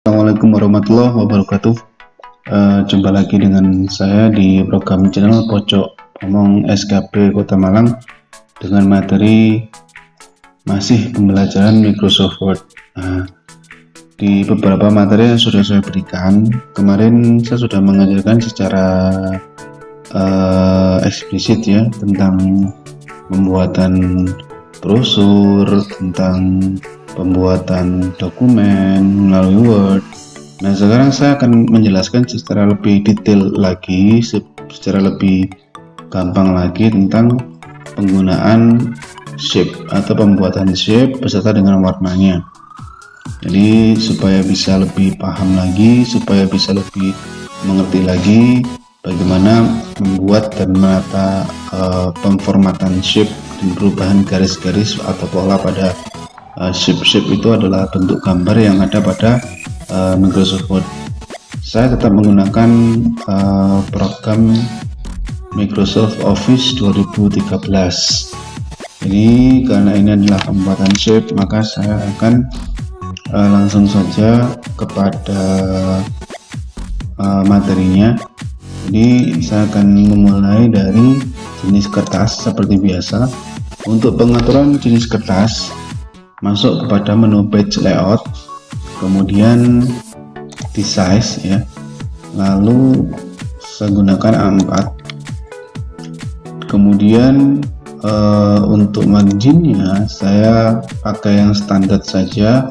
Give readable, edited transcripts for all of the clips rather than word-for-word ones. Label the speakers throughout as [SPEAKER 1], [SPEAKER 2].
[SPEAKER 1] Assalamualaikum warahmatullahi wabarakatuh. Jumpa lagi dengan saya di program channel Pojok Omong SKP Kota Malang dengan materi masih pembelajaran Microsoft Word. Di beberapa materi yang sudah saya berikan kemarin, saya sudah mengajarkan secara eksplisit ya tentang pembuatan brosur, tentang pembuatan dokumen melalui Word. Nah, sekarang saya akan menjelaskan secara lebih detail lagi, secara lebih gampang lagi tentang penggunaan shape atau pembuatan shape beserta dengan warnanya. Jadi supaya bisa lebih paham lagi, supaya bisa lebih mengerti lagi bagaimana membuat dan menata pemformatan shape dan perubahan garis-garis atau pola pada shape itu adalah bentuk gambar yang ada pada Microsoft Word. Saya tetap menggunakan program Microsoft Office 2013. Jadi karena ini adalah pembuatan shape, maka saya akan langsung saja kepada materinya. Jadi saya akan memulai dari jenis kertas seperti biasa. Untuk pengaturan jenis kertas, masuk kepada menu page layout, kemudian di size ya, lalu saya gunakan A4. Kemudian untuk marginnya saya pakai yang standar saja,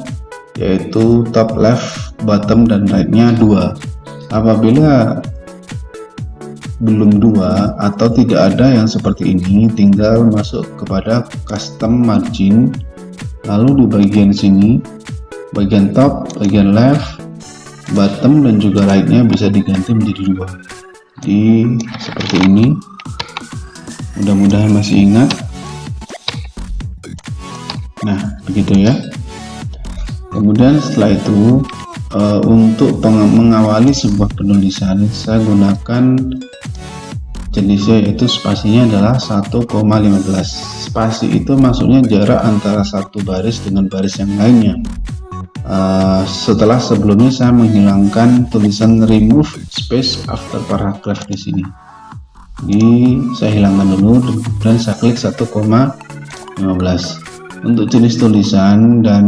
[SPEAKER 1] yaitu top left, bottom dan right-nya 2. Apabila belum 2 atau tidak ada yang seperti ini, tinggal masuk kepada custom margin, lalu di bagian sini, bagian top, bagian left, bottom dan juga right-nya bisa diganti menjadi 2. Jadi seperti ini, mudah-mudahan masih ingat. Nah, begitu ya. Kemudian setelah itu untuk mengawali sebuah penulisan, saya gunakan jenisnya, yaitu spasinya adalah 1,15. Spasi itu maksudnya jarak antara satu baris dengan baris yang lainnya. Setelah sebelumnya saya menghilangkan tulisan remove space after paragraph di sini. Jadi saya hilangkan dulu, dan saya klik 1,15. Untuk jenis tulisan dan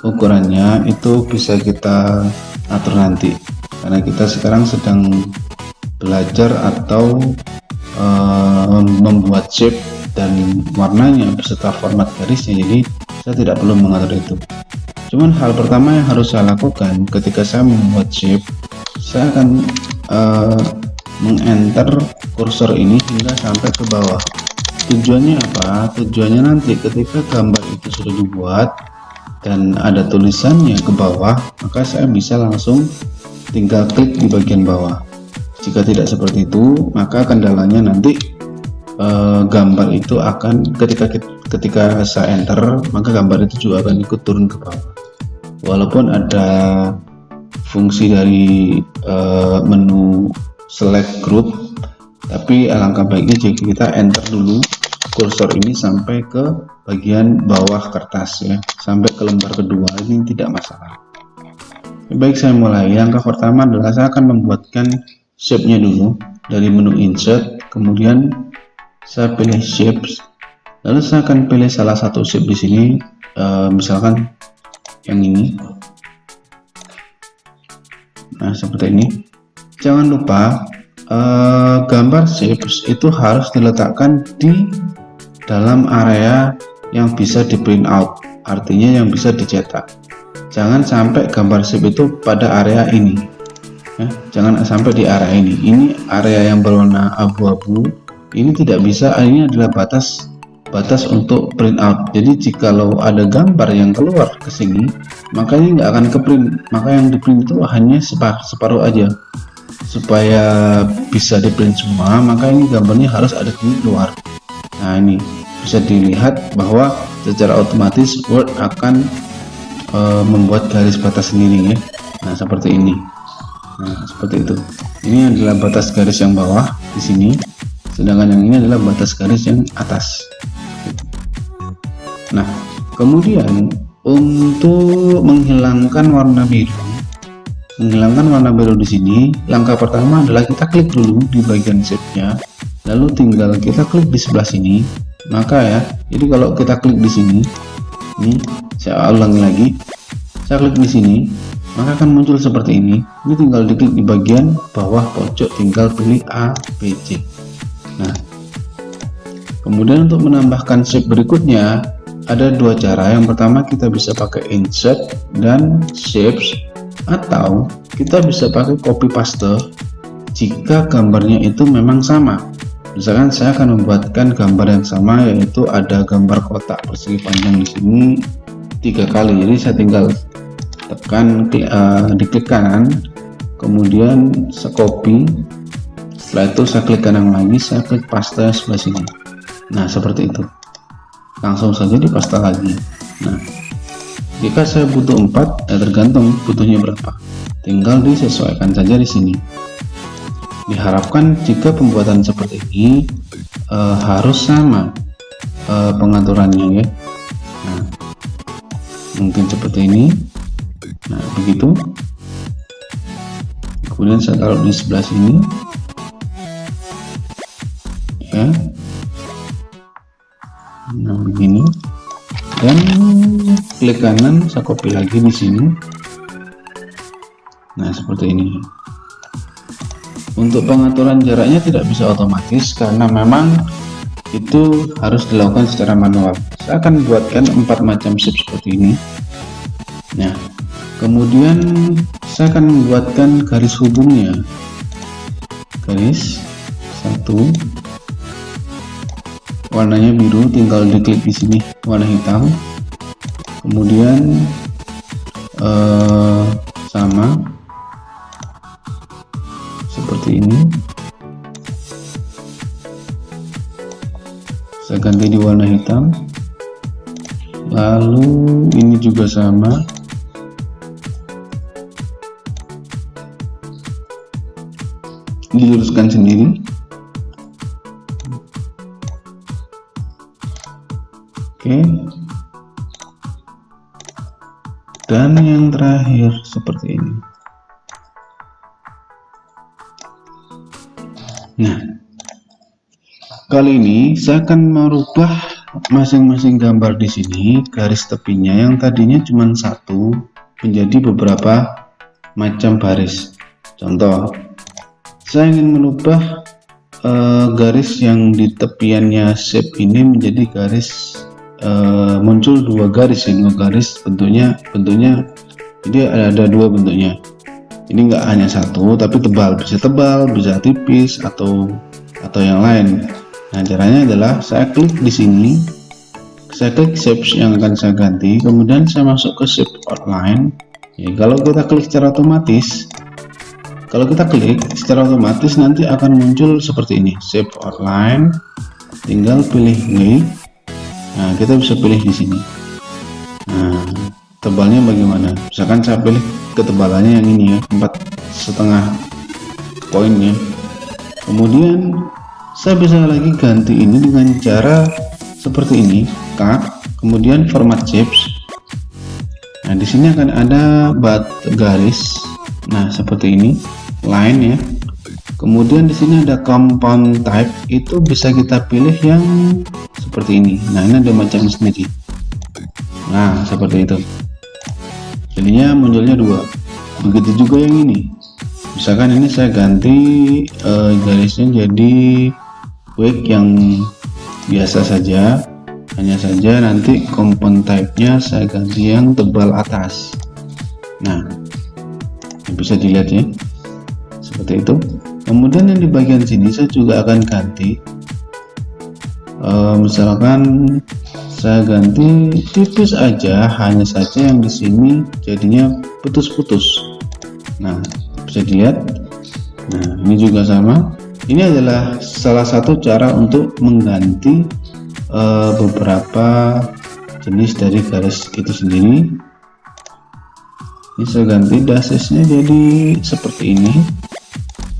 [SPEAKER 1] ukurannya itu bisa kita atur nanti, karena kita sekarang sedang belajar atau membuat shape dan warnanya beserta format garisnya, jadi saya tidak perlu mengatur itu. Cuman hal pertama yang harus saya lakukan ketika saya membuat shape, saya akan meng-enter kursor ini hingga sampai ke bawah. Tujuannya apa? Tujuannya nanti ketika gambar itu sudah dibuat dan ada tulisannya ke bawah, maka saya bisa langsung tinggal klik di bagian bawah. Jika tidak seperti itu, maka kendalanya nanti gambar itu akan ketika saya enter, maka gambar itu juga akan ikut turun ke bawah. Walaupun ada fungsi dari menu select group, tapi alangkah baiknya jika kita enter dulu kursor ini sampai ke bagian bawah kertas ya, sampai ke lembar kedua, ini tidak masalah. Baik, saya mulai. Langkah pertama adalah saya akan membuatkan shape-nya dulu dari menu insert, kemudian saya pilih shapes, lalu saya akan pilih salah satu shape di sini, misalkan yang ini. Nah, seperti ini. Jangan lupa gambar shapes itu harus diletakkan di dalam area yang bisa di print out, artinya yang bisa dicetak. Jangan sampai gambar shape itu pada area ini ya, jangan sampai di area ini. Ini area yang berwarna abu-abu, ini tidak bisa, ini adalah batas untuk print out. Jadi jikalau ada gambar yang keluar ke sini, maka ini nggak akan ke print, maka yang di print itu hanya separuh aja. Supaya bisa di print semua, maka ini gambarnya harus ada di luar. Nah, ini bisa dilihat bahwa secara otomatis Word akan membuat garis batas sendiri ya. Nah, seperti ini. Nah, seperti itu. Ini adalah batas garis yang bawah di sini, sedangkan yang ini adalah batas garis yang atas. Nah, kemudian untuk menghilangkan warna biru, menghilangkan warna biru di sini, langkah pertama adalah kita klik dulu di bagian shape-nya, lalu tinggal kita klik di sebelah sini. Maka ya, jadi kalau kita klik di sini, ini saya ulangi lagi, saya klik di sini, maka akan muncul seperti ini. Ini tinggal diklik di bagian bawah pojok, tinggal pilih A, B, C. Nah, kemudian untuk menambahkan shape berikutnya ada dua cara. Yang pertama kita bisa pakai insert dan shapes, atau kita bisa pakai copy paste jika gambarnya itu memang sama. Misalkan saya akan membuatkan gambar yang sama, yaitu ada gambar kotak persegi panjang di sini 3 kali. Jadi saya tinggal tekan di klik kanan, kemudian saya copy, setelah itu saya klik kanan lagi, saya klik paste sebelah sini. Nah, seperti itu, langsung saja dipaste lagi. Nah, jika saya butuh 4, tergantung butuhnya berapa, tinggal disesuaikan saja di sini. Diharapkan jika pembuatan seperti ini harus sama pengaturannya ya. Nah, mungkin seperti ini. Nah, begitu. Kemudian saya taruh di sebelah sini ya. Nah, begini. Dan klik kanan, saya copy lagi di sini. Nah, seperti ini. Untuk pengaturan jaraknya tidak bisa otomatis karena memang itu harus dilakukan secara manual. Saya akan buatkan 4 macam shape seperti ini. Nah, kemudian saya akan membuatkan garis hubungnya. Garis 1, warnanya biru, tinggal diklik di sini warna hitam. Kemudian sama seperti ini, saya ganti di warna hitam. Lalu ini juga sama, diluruskan sendiri. Oke, dan yang terakhir seperti ini. Nah, kali ini saya akan merubah masing-masing gambar di sini, garis tepinya yang tadinya cuma 1 menjadi beberapa macam baris. Contoh, saya ingin merubah garis yang di tepiannya shape ini menjadi garis, muncul 2 garis ya, 2 garis bentuknya jadi ada 2 bentuknya. Ini enggak hanya 1 tapi tebal, bisa tipis atau yang lain. Nah, caranya adalah saya klik di sini, saya klik shapes yang akan saya ganti, kemudian saya masuk ke shape outline ya. Kalau kita klik secara otomatis nanti akan muncul seperti ini, shape outline, tinggal pilih ini. Nah, kita bisa pilih di sini. Nah, tebalnya bagaimana? Misalkan saya pilih ketebalannya yang ini ya, 4,5 poinnya. Kemudian saya bisa lagi ganti ini dengan cara seperti ini, cut, kemudian format shapes. Nah, di sini akan ada garis. Nah, seperti ini, line ya. Kemudian di sini ada compound type, itu bisa kita pilih yang seperti ini. Nah, ini ada macam sendiri. Nah, seperti itu. Jadinya munculnya 2. Begitu juga yang ini. Misalkan ini saya ganti garisnya jadi wake yang biasa saja, hanya saja nanti compound type-nya saya ganti yang tebal atas. Nah, bisa dilihat ya, seperti itu. Kemudian yang di bagian sini saya juga akan ganti, misalkan saya ganti tipis aja, hanya saja yang di sini jadinya putus-putus. Nah, bisa dilihat. Nah, ini juga sama. Ini adalah salah satu cara untuk mengganti beberapa jenis dari garis itu sendiri. Ini saya ganti dasesnya jadi seperti ini,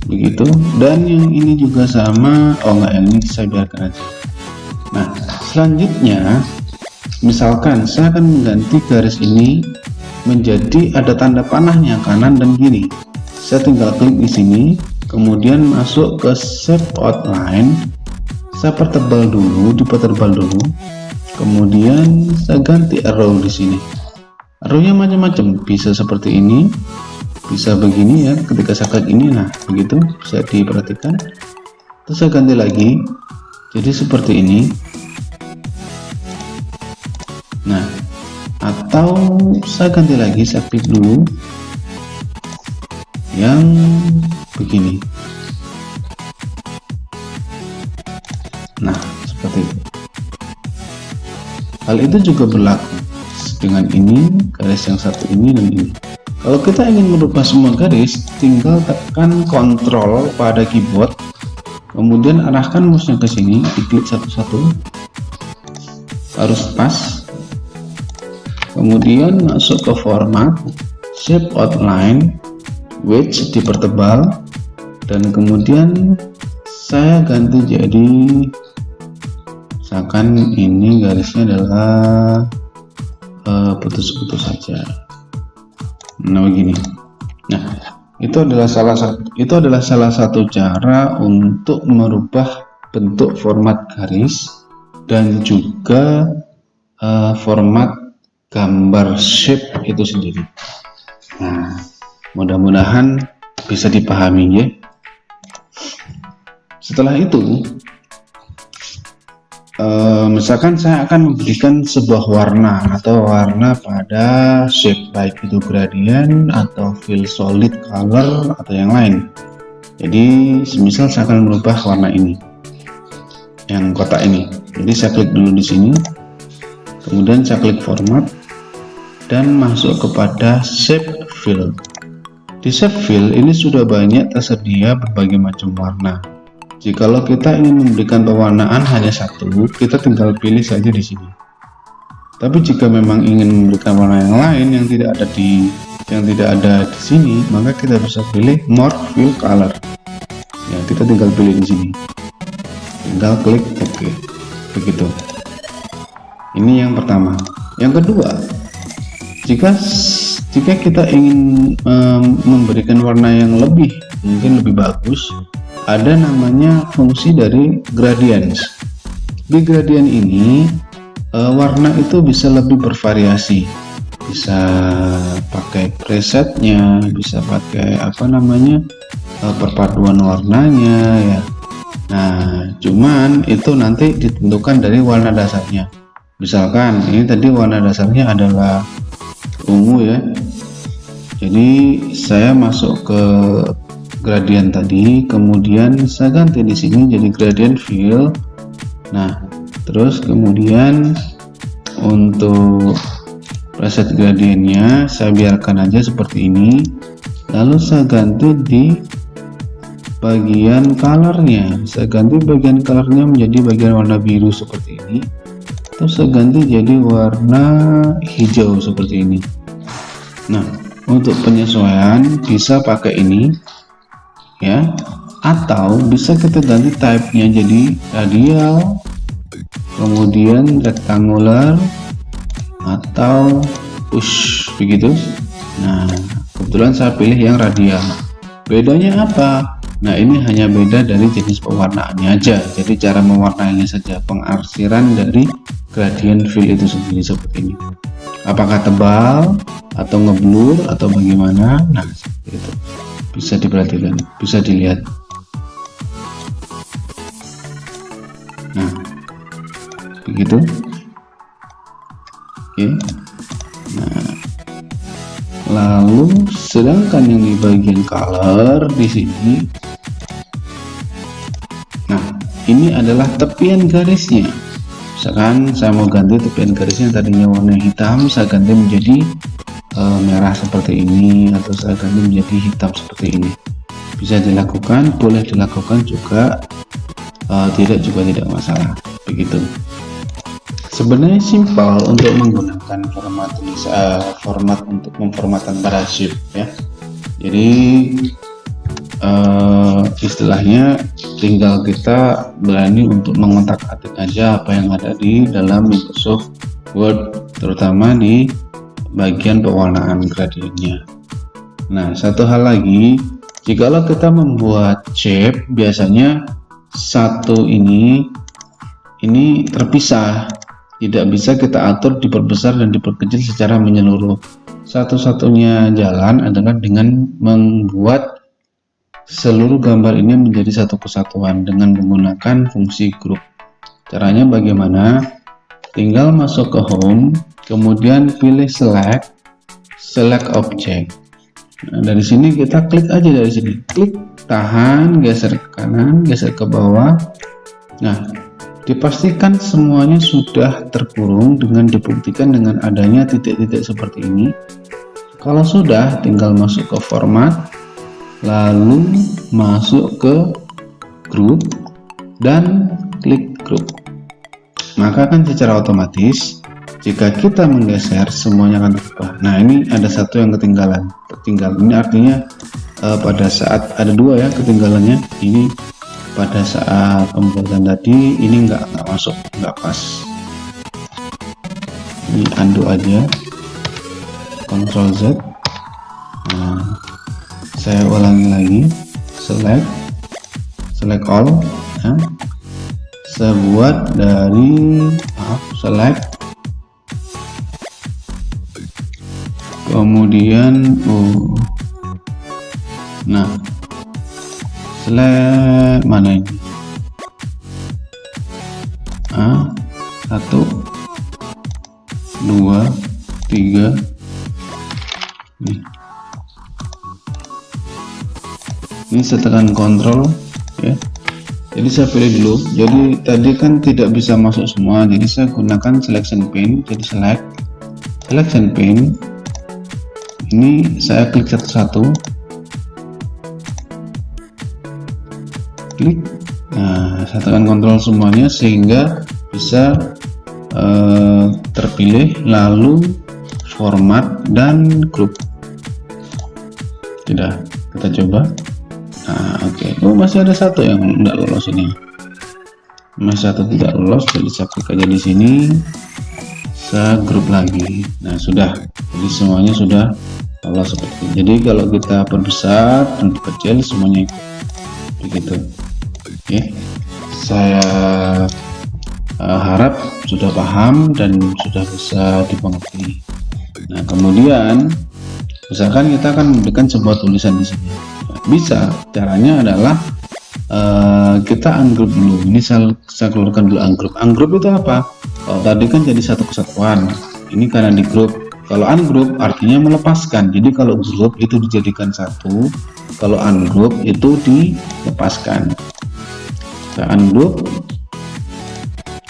[SPEAKER 1] begitu. Dan yang ini juga sama. Oh enggak, yang ini saya biarkan aja. Nah, selanjutnya misalkan saya akan mengganti garis ini menjadi ada tanda panahnya kanan dan kiri. Saya tinggal klik di sini, kemudian masuk ke shape outline. Saya pertebal dulu, dipertebal dulu. Kemudian saya ganti arrow di sini. Arrownya macam-macam, bisa seperti ini, bisa begini ya. Ketika saya klik ini, nah begitu bisa diperhatikan. Terus saya ganti lagi, jadi seperti ini. Nah, atau saya ganti lagi, saya klik dulu yang begini. Nah, seperti itu. Hal itu juga berlaku dengan ini, garis yang satu ini dan ini. Kalau kita ingin merubah semua garis, tinggal tekan Ctrl pada keyboard, kemudian arahkan mouse-nya ke sini, diklik satu-satu, harus pas. Kemudian masuk ke format, shape outline, wedge dipertebal, dan kemudian saya ganti jadi misalkan ini garisnya adalah putus-putus saja. Nah begini. Nah itu adalah salah satu cara untuk merubah bentuk format garis dan juga format gambar shape itu sendiri. Nah, mudah-mudahan bisa dipahami ya. Setelah itu, misalkan saya akan memberikan sebuah warna atau warna pada shape, baik itu gradient atau fill solid color atau yang lain. Jadi, semisal saya akan merubah warna ini, yang kotak ini. Jadi saya klik dulu di sini, kemudian saya klik format dan masuk kepada shape fill. Di shape fill ini sudah banyak tersedia berbagai macam warna. Jikalau kita ingin memberikan pewarnaan hanya satu, kita tinggal pilih saja di sini. Tapi jika memang ingin memberikan warna yang lain yang tidak ada di sini, maka kita bisa pilih more fill color. Ya, kita tinggal pilih di sini. Tinggal klik OK. Begitu. Ini yang pertama. Yang kedua, jika kita ingin memberikan warna yang mungkin lebih bagus, ada namanya fungsi dari gradients. Di gradient ini warna itu bisa lebih bervariasi, bisa pakai presetnya, bisa pakai perpaduan warnanya ya. Nah, cuman itu nanti ditentukan dari warna dasarnya. Misalkan ini tadi warna dasarnya adalah ungu ya, jadi saya masuk ke gradient tadi, kemudian saya ganti di sini jadi gradient fill. Nah, terus kemudian untuk preset gradientnya saya biarkan aja seperti ini, lalu saya ganti di bagian colornya, saya ganti bagian colornya menjadi bagian warna biru seperti ini. Terus saya ganti jadi warna hijau seperti ini. Nah, untuk penyesuaian bisa pakai ini ya, atau bisa kita ganti type-nya jadi radial, kemudian rectangular atau push begitu. Nah, kebetulan saya pilih yang radial. Bedanya apa? Nah, ini hanya beda dari jenis pewarnaannya aja. Jadi cara mewarnainya saja, pengarsiran dari gradient fill itu sendiri seperti ini. Apakah tebal atau ngeblur atau bagaimana? Nah, seperti itu. Bisa diperhatikan, bisa dilihat. Nah, begitu. Oke. Nah, lalu sedangkan yang di bagian color di sini, nah ini adalah tepian garisnya. Misalkan saya mau ganti tepian garisnya, tadinya warna hitam saya ganti menjadi merah seperti ini, atau saya ganti menjadi hitam seperti ini. Bisa dilakukan, boleh dilakukan juga, tidak masalah. Begitu. Sebenarnya simpel untuk menggunakan format untuk pemformatan pada shape ya. Jadi istilahnya tinggal kita berani untuk mengotak-atik aja apa yang ada di dalam Microsoft Word, terutama di bagian pewarnaan gradiennya. Nah, satu hal lagi, jikalau kita membuat shape, biasanya satu ini terpisah, tidak bisa kita atur diperbesar dan diperkecil secara menyeluruh. Satu-satunya jalan adalah dengan membuat seluruh gambar ini menjadi satu kesatuan dengan menggunakan fungsi group. Caranya bagaimana? Tinggal masuk ke home, kemudian pilih select object. Nah, dari sini kita klik aja, dari sini klik, tahan, geser ke kanan, geser ke bawah. Nah, dipastikan semuanya sudah terkurung dengan dibuktikan dengan adanya titik-titik seperti ini. Kalau sudah, tinggal masuk ke format, lalu masuk ke group dan klik group. Maka akan secara otomatis jika kita menggeser semuanya akan berubah. Nah, ini ada satu yang ketinggalan. Ini artinya pada saat ada dua ya ketinggalannya. Ini pada saat pembuatan tadi ini nggak masuk, nggak pas. Ini undo aja, Ctrl Z. Nah, saya ulangi lagi, select all. Nah, saya buat dari select, kemudian nah, select mana ini? 1, 2, 3 nih. Ini saya tekan kontrol ya. Jadi saya pilih dulu. Jadi tadi kan tidak bisa masuk semua, jadi saya gunakan selection pane. Jadi selection pane. Ini saya klik satu-satu. Klik. Nah, saya tekan kontrol semuanya sehingga bisa terpilih, lalu format dan group. Sudah, kita coba. Nah, oke. Masih ada satu yang tidak lolos ini. Masih satu tidak lolos, jadi saya klik aja di sini. Saya grup lagi. Nah, sudah. Jadi semuanya sudah lolos seperti ini. Jadi kalau kita perbesar dan perkecil semuanya ikut. Begitu. Oke. Saya harap sudah paham dan sudah bisa dimengerti. Nah, kemudian misalkan kita akan memberikan sebuah tulisan di sini. Bisa, caranya adalah kita ungroup dulu. Ini saya keluarkan dulu ungroup. Ungroup itu apa? Kalau tadi kan jadi satu kesatuan, ini karena di grup. Kalau ungroup artinya melepaskan. Jadi kalau grup itu dijadikan satu, kalau ungroup itu dilepaskan. Saya ungroup.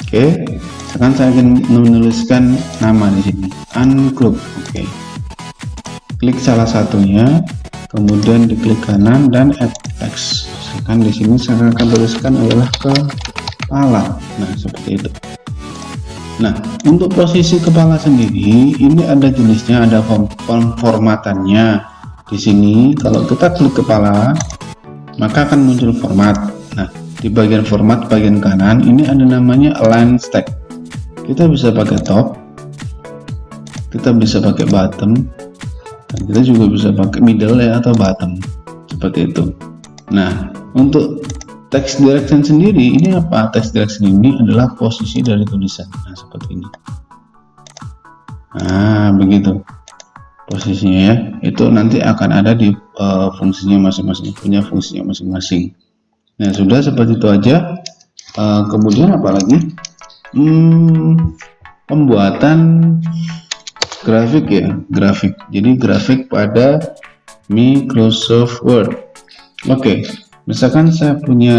[SPEAKER 1] Oke, sekarang saya akan menuliskan nama di sini, ungroup. Oke, klik salah satunya, kemudian diklik kanan dan add text. Misalkan di sini saya akan tuliskan adalah kepala. Nah, seperti itu. Nah, untuk posisi kepala sendiri ini ada jenisnya, ada formatannya. Di sini kalau kita klik kepala, maka akan muncul format. Nah, di bagian format bagian kanan ini ada namanya align stack. Kita bisa pakai top, kita bisa pakai bottom, dan kita juga bisa pakai middle ya atau bottom, seperti itu. Nah, untuk text direction sendiri ini apa? Text direction ini adalah posisi dari tulisan. Nah, seperti ini. Nah, begitu posisinya ya. Itu nanti akan ada di fungsinya masing-masing, punya fungsinya masing-masing. Nah, sudah seperti itu aja. Kemudian apalagi pembuatan grafik ya, grafik. Jadi grafik pada Microsoft Word. Oke, misalkan saya punya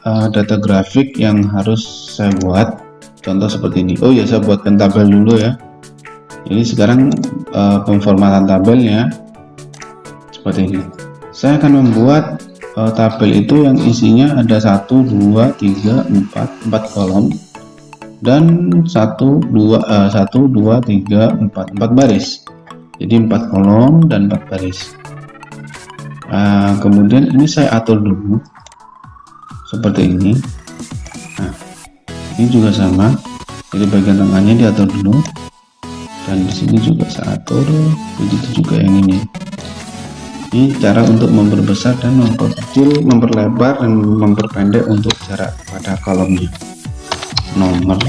[SPEAKER 1] data grafik yang harus saya buat, contoh seperti ini. Oh ya, saya buatkan tabel dulu ya. Jadi sekarang pemformatan tabelnya seperti ini. Saya akan membuat tabel itu yang isinya ada 1, 2, 3, 4 kolom dan 1, 2, 3, 4 baris. Jadi 4 kolom dan 4 baris. Kemudian ini saya atur dulu seperti ini. Nah, ini juga sama, jadi bagian tengahnya diatur dulu dan di sini juga saya atur, begitu juga yang ini. Ini cara untuk memperbesar dan memperkecil, memperlebar dan memperpendek untuk jarak pada kolomnya. Nomor,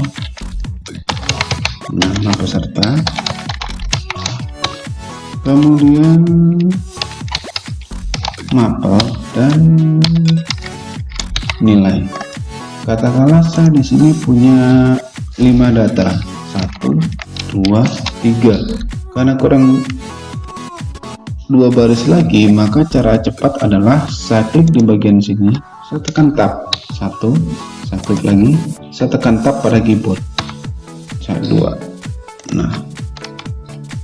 [SPEAKER 1] nama peserta, kemudian mapel dan nilai. Katakanlah saya di sini punya 5 data, 1, 2, 3. Karena kurang 2 baris lagi, maka cara cepat adalah saya klik di bagian sini, saya tekan tab 1, saya klik lagi, saya tekan tab pada keyboard, saya 2, nah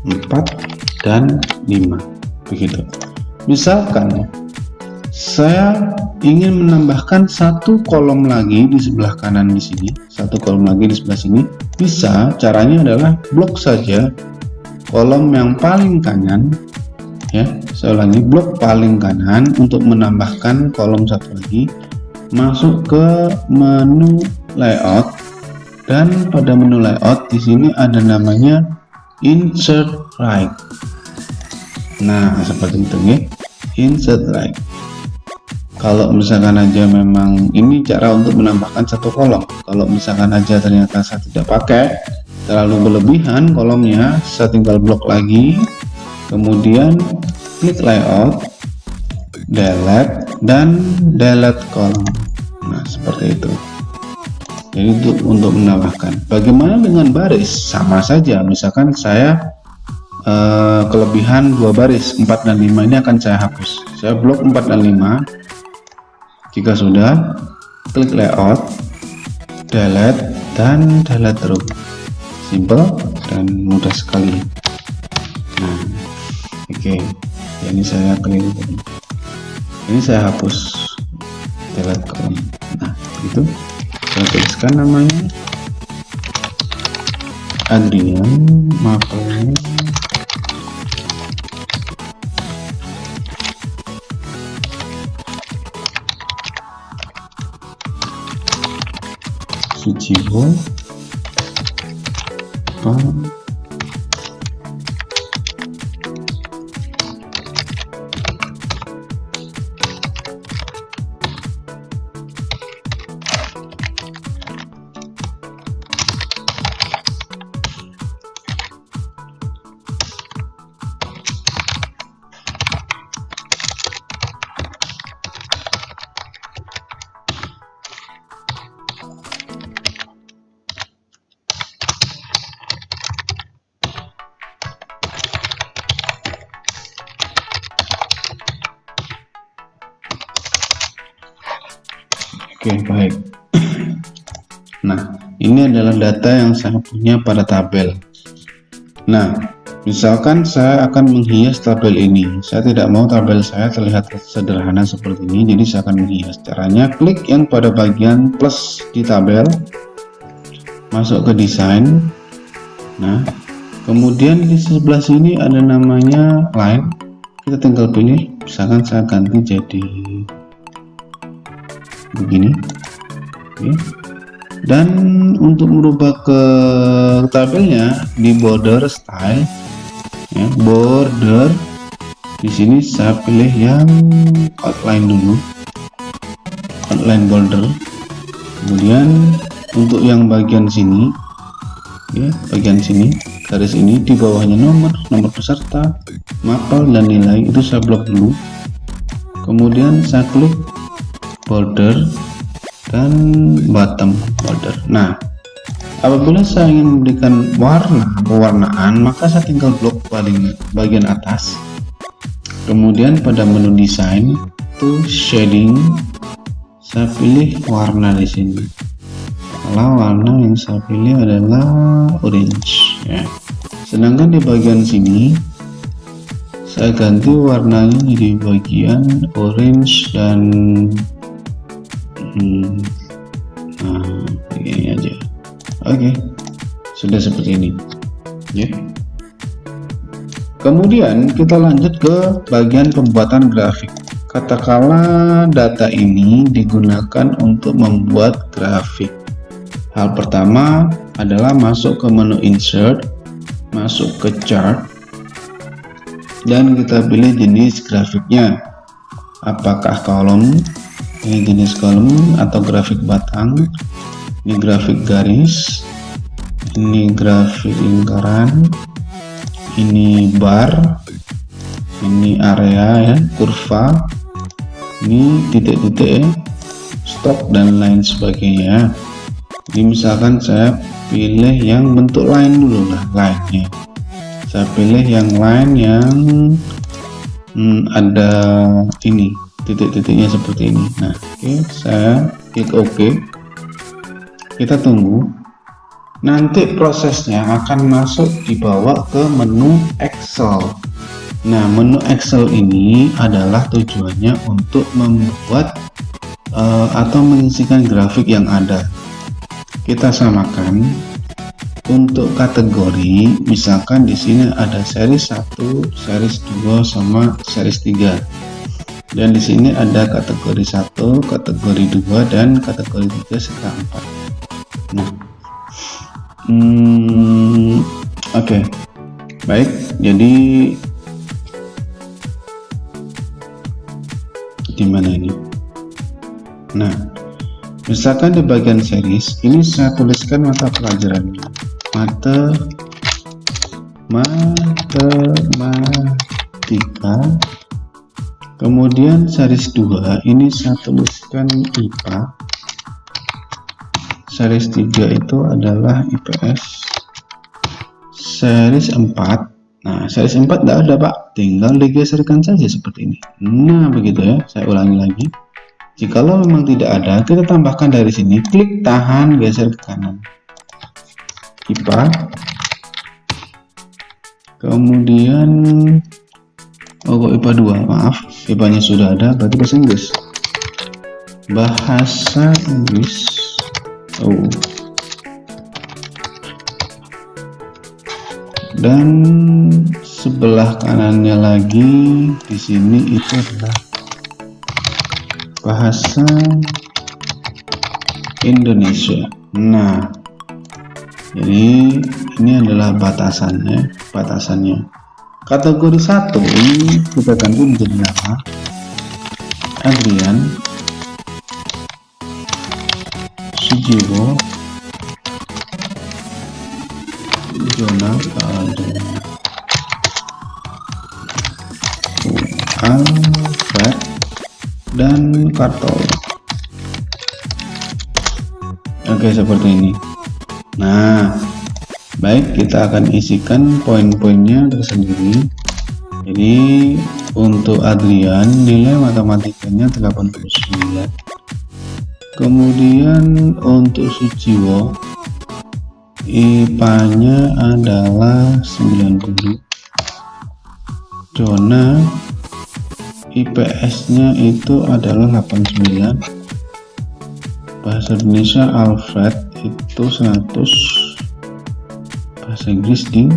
[SPEAKER 1] 4 dan 5, begitu. Misalkan saya ingin menambahkan 1 kolom lagi di sebelah kanan di sini, 1 kolom lagi di sebelah sini, bisa. Caranya adalah blok saja kolom yang paling kanan, ya. Saya ulangi, blok paling kanan untuk menambahkan kolom 1 lagi, masuk ke menu layout, dan pada menu layout di sini ada namanya insert right. Nah, seperti itu ya, insert right. Kalau misalkan aja memang ini cara untuk menambahkan 1 kolom, kalau misalkan aja ternyata saya tidak pakai, terlalu berlebihan kolomnya, saya tinggal blok lagi, kemudian klik layout, delete, dan delete kolom. Nah, seperti itu. Jadi untuk menambahkan. Bagaimana dengan baris? Sama saja, misalkan saya kelebihan 2 baris, 4 dan 5 ini akan saya hapus. Saya blok 4 dan 5. Jika sudah, klik layout, delete, dan delete terus. Simple dan mudah sekali. Nah, oke. Ini saya klik, ini saya hapus, delete kolom. Nah, itu saya tuliskan namanya Adrian Mapel Sujiwo Oke, baik. Nah, ini adalah data yang saya punya pada tabel. Nah, misalkan saya akan menghias tabel ini. Saya tidak mau tabel saya terlihat sederhana seperti ini, jadi saya akan menghias. Caranya klik yang pada bagian plus di tabel, masuk ke desain. Nah, kemudian di sebelah sini ada namanya line. Kita tinggal pilih, misalkan saya ganti jadi begini. Oke. Dan untuk merubah ke tabelnya di border style, ya, border, di sini saya pilih yang outline dulu, outline border. Kemudian untuk yang bagian sini, ya, bagian sini, garis ini, di bawahnya nomor peserta, mapel, dan nilai, itu saya blok dulu. Kemudian saya klik border dan bottom border. Nah, apabila saya ingin memberikan pewarnaan, maka saya tinggal blok paling bagian atas. Kemudian pada menu desain itu shading, saya pilih warna di sini. Kalau warna yang saya pilih adalah orange, ya. Sedangkan di bagian sini saya ganti warnanya jadi bagian orange dan nah, ini aja. Oke, sudah seperti ini, ya. Kemudian kita lanjut ke bagian pembuatan grafik. Katakanlah data ini digunakan untuk membuat grafik. Hal pertama adalah masuk ke menu insert, masuk ke chart dan kita pilih jenis grafiknya, apakah kolom, ini jenis kolom atau grafik batang, ini grafik garis, ini grafik lingkaran, ini bar, ini area ya, kurva, ini titik-titik, stop dan lain sebagainya. Jadi misalkan saya pilih yang bentuk line dulu lah, line-nya. Saya pilih yang line yang ada ini titik-titiknya seperti ini. Nah, oke, saya klik OK. Kita tunggu. Nanti prosesnya akan masuk dibawa ke menu Excel. Nah, menu Excel ini adalah tujuannya untuk membuat atau mengisikan grafik yang ada. Kita samakan untuk kategori, misalkan di sini ada series 1, series 2 sama series 3. Dan di sini ada kategori 1, kategori 2 dan kategori 3 serta 4. Nah, oke. Baik, jadi di mana ini? Nah, misalkan di bagian series ini saya tuliskan mata pelajarannya, matematika. Kemudian series 2 ini saya tuliskan IPA. Series 3 itu adalah IPS. Series 4, nah series 4 tidak ada Pak, tinggal digeserkan saja seperti ini. Nah begitu ya, saya ulangi lagi. Jikalau memang tidak ada, kita tambahkan dari sini, klik tahan, geser ke kanan, IPA. Kemudian IPA 2, maaf, IPA nya sudah ada, berarti bahasa Inggris. Bahasa Inggris. Dan sebelah kanannya lagi di sini itu adalah bahasa Indonesia. Nah, jadi ini adalah batasannya. Kategori 1 ini kita ganti menjadi nama Adrian Sujiwo Jona Alfred dan Kartol. Oke, seperti ini. Nah, baik, kita akan isikan poin-poinnya tersendiri. Jadi untuk Adrian nilai matematikanya 89. Kemudian untuk Sujiwo IPA-nya adalah 90. Jona IPS-nya itu adalah 89. Bahasa Indonesia Alfred itu 100. Bahasa Inggris ding,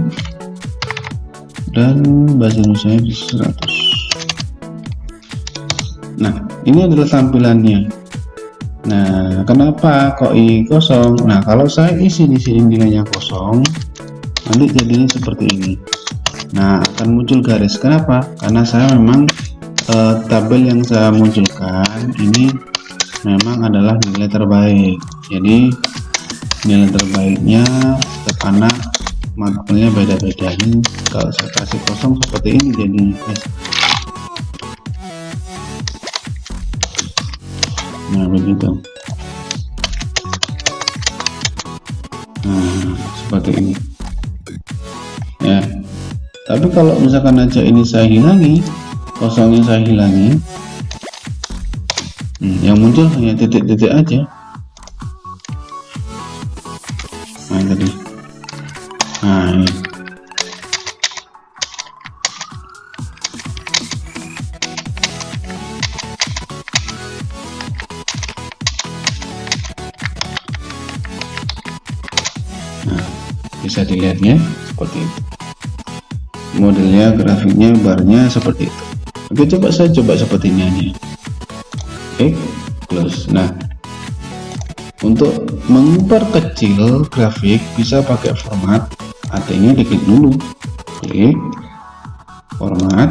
[SPEAKER 1] dan bahasa Indonesia di 100. Nah, ini adalah tampilannya. Nah, kenapa kok I kosong? Nah, kalau saya isi di sini nilainya kosong, nanti jadinya seperti ini. Nah, akan muncul garis. Kenapa? Karena saya memang tabel yang saya munculkan ini memang adalah nilai terbaik. Jadi nilai terbaiknya setiap anak matematikanya beda-beda. Ini kalau saya kasih kosong seperti ini jadi nah begitu. Nah seperti ini ya. Tapi kalau misalkan aja ini saya hilangi, kosongnya saya hilangi, yang muncul hanya titik-titik aja. Nah tadi, nah ini. Nah, bisa dilihatnya seperti itu. Modelnya, grafiknya, barnya seperti itu. Oke, coba saya coba seperti ini aja. Oke, close. Nah, untuk memperkecil grafik bisa pakai format AT-nya diklik dulu, klik format,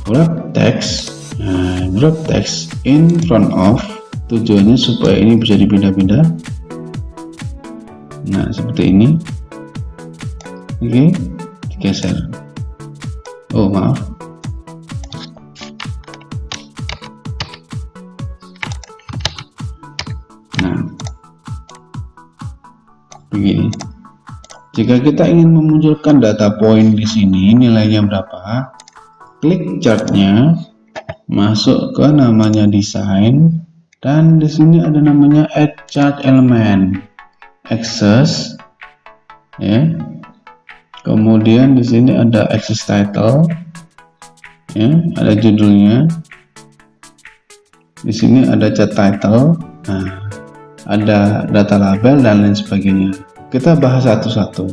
[SPEAKER 1] wrap text. Nah, wrap text in front of, tujuannya supaya ini bisa dipindah-pindah. Nah, seperti ini. Oke, digeser. Oh, maaf. Nah, begini. Jika kita ingin memunculkan data point di sini, nilainya berapa? Klik chartnya, masuk ke namanya desain, dan di sini ada namanya add chart element, access, ya. Kemudian di sini ada access title, ya, ada judulnya. Di sini ada chart title, nah, ada data label dan lain sebagainya. Kita bahas satu-satu.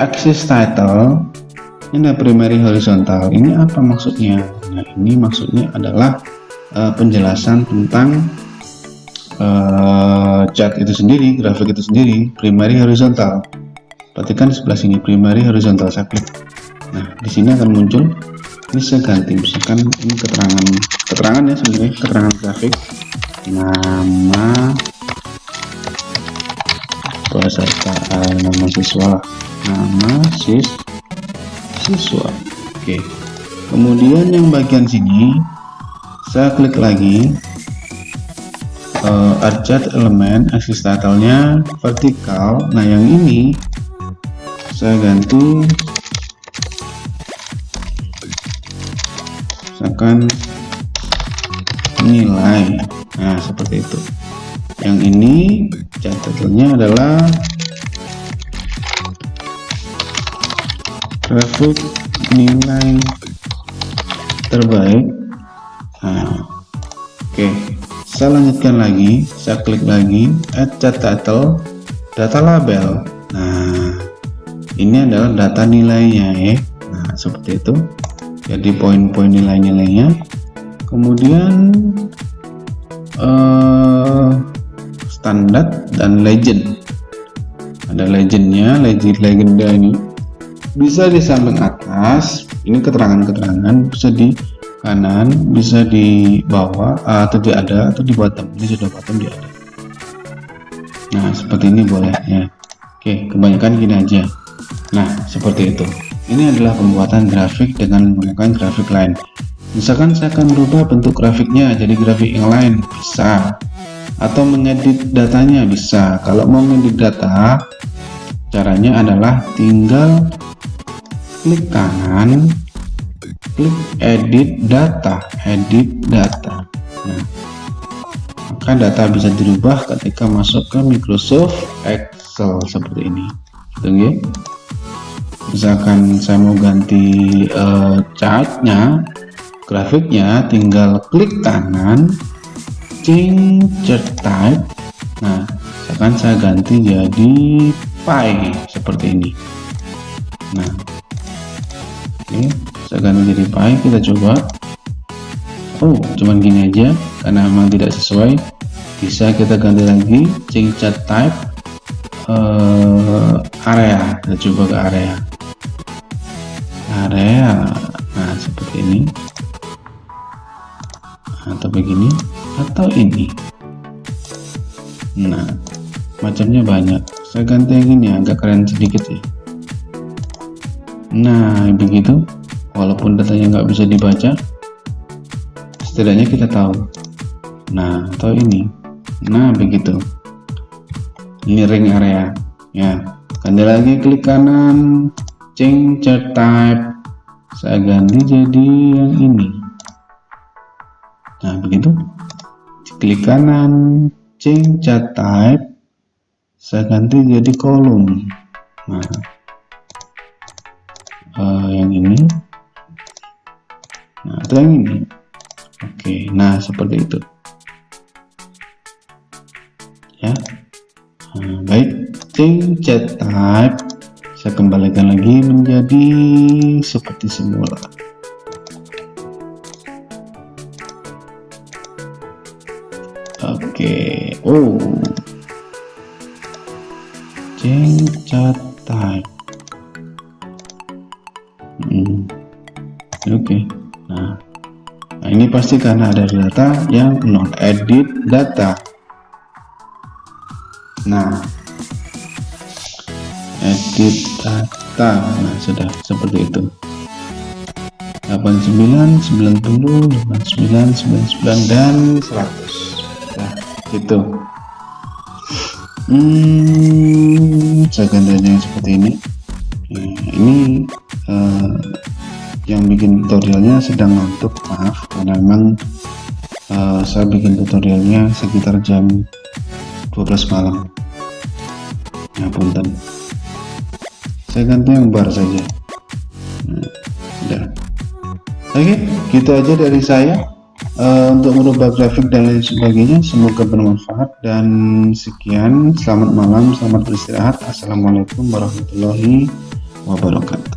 [SPEAKER 1] Access title, ini primary horizontal. Ini apa maksudnya? Nah, ini maksudnya adalah penjelasan tentang chart itu sendiri, grafik itu sendiri, primary horizontal. Perhatikan sebelah sini, primary horizontal, saya klik. Nah, di sini akan muncul. Ini saya ganti, misalkan ini keterangan ya, sebenarnya keterangan grafik, nama peserta, nama siswa, siswa. Oke. Kemudian yang bagian sini saya klik lagi, add chart element, access title-nya vertikal. Nah, yang ini saya ganti, misalkan nilai. Nah, seperti itu. Yang ini catatannya adalah grafik nilai terbaik. Nah, oke, saya lanjutkan lagi, saya klik lagi, add chart title, data label. Nah, ini adalah data nilainya ya. Nah, seperti itu. Jadi poin-poin nilai-nilainya. Kemudian standar dan legend. Ada legendnya, legenda ini bisa di samping atas. Ini keterangan-keterangan, bisa di kanan, bisa di bawah, atau di ada, atau di bottom. Ini sudah bottom, di ada. Nah, seperti ini boleh ya. Oke, kebanyakan gini aja. Nah, seperti itu. Ini adalah pembuatan grafik dengan menggunakan grafik line. Misalkan saya akan merubah bentuk grafiknya jadi grafik yang lain, bisa. Atau mengedit datanya, bisa. Kalau mau mengedit data, caranya adalah tinggal klik kanan, klik edit data. Nah, maka data bisa dirubah ketika masuk ke Microsoft Excel seperti ini. Oke. Misalkan saya mau ganti chartnya, grafiknya, tinggal klik kanan, change chart type. Nah, misalkan saya ganti jadi pie seperti ini. Nah, oke, saya ganti jadi pie. Kita coba. Oh, cuman gini aja karena memang tidak sesuai. Bisa kita ganti lagi, change chart type, area. Kita coba ke area. Nah, seperti ini, atau begini, atau ini. Nah, macamnya banyak. Saya ganti yang ini agak keren sedikit ya. Nah, begitu. Walaupun datanya nggak bisa dibaca, setidaknya kita tahu. Nah, atau ini. Nah, begitu. Ini ring area ya. Ganti lagi, klik kanan, change chart type. Saya ganti jadi yang ini. Nah, begitu. Klik kanan, change chart type. Saya ganti jadi kolom. Nah, yang ini. Nah, atau yang ini. Oke, nah seperti itu. Ya. Nah, baik, change chart type. Saya kembalikan lagi menjadi seperti semula. Oke. Oh, change chart ini pasti karena ada data yang non edit data. Nah, edit data, nah sudah seperti itu. 89, 90, 59, 99 dan 100. Nah, itu. Saya gantinya seperti ini. Nah, ini yang bikin tutorialnya sedang ngantuk, maaf, karena memang saya bikin tutorialnya sekitar jam 12 malam. Ya punten, saya ganti yang bar saja. Sudah. Oke, gitu aja dari saya untuk merubah grafik dan lain sebagainya. Semoga bermanfaat dan sekian. Selamat malam, selamat beristirahat. Assalamualaikum warahmatullahi wabarakatuh.